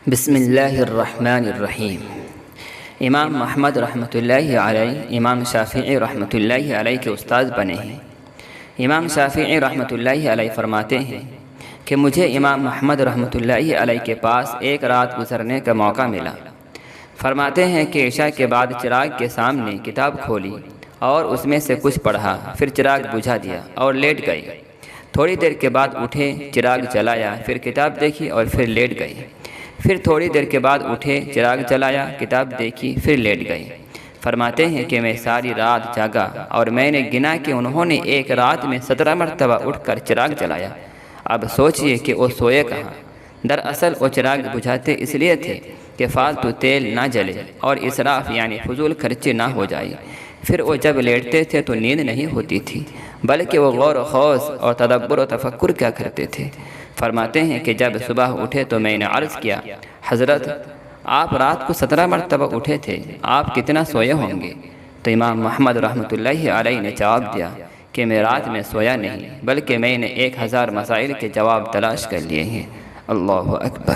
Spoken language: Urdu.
بسم اللہ الرحمن الرحیم۔ امام محمد رحمۃ اللہ علیہ امام شافعی رحمۃ اللہ علیہ کے استاد بنے ہیں۔ امام شافعی رحمۃ اللہ علیہ فرماتے ہیں کہ مجھے امام محمد رحمۃ اللہ علیہ کے پاس ایک رات گزرنے کا موقع ملا۔ فرماتے ہیں کہ عشاء کے بعد چراغ کے سامنے کتاب کھولی اور اس میں سے کچھ پڑھا، پھر چراغ بجھا دیا اور لیٹ گئے۔ تھوڑی دیر کے بعد اٹھے، چراغ جلایا، پھر کتاب دیکھی اور پھر لیٹ گئے۔ پھر تھوڑی دیر کے بعد اٹھے، چراغ جلایا، کتاب دیکھی، پھر لیٹ گئے۔ فرماتے ہیں کہ میں ساری رات جاگا اور میں نے گنا کہ انہوں نے ایک رات میں 17 مرتبہ اٹھ کر چراغ جلایا۔ اب سوچئے کہ وہ سوئے کہاں۔ دراصل وہ چراغ بجھاتے اس لیے تھے کہ فالتو تیل نہ جلے اور اسراف یعنی فضول خرچی نہ ہو جائے۔ پھر وہ جب لیٹتے تھے تو نیند نہیں ہوتی تھی، بلکہ وہ غور و خوض اور تدبر و تفکر کیا کرتے تھے۔ فرماتے ہیں کہ جب صبح اٹھے تو میں نے عرض کیا، حضرت آپ رات کو 17 مرتبہ اٹھے تھے، آپ کتنا سوئے ہوں گے؟ تو امام محمد رحمۃ اللہ علیہ نے جواب دیا کہ میں رات میں سویا نہیں، بلکہ میں نے 1000 مسائل کے جواب تلاش کر لیے ہیں۔ اللہ اکبر۔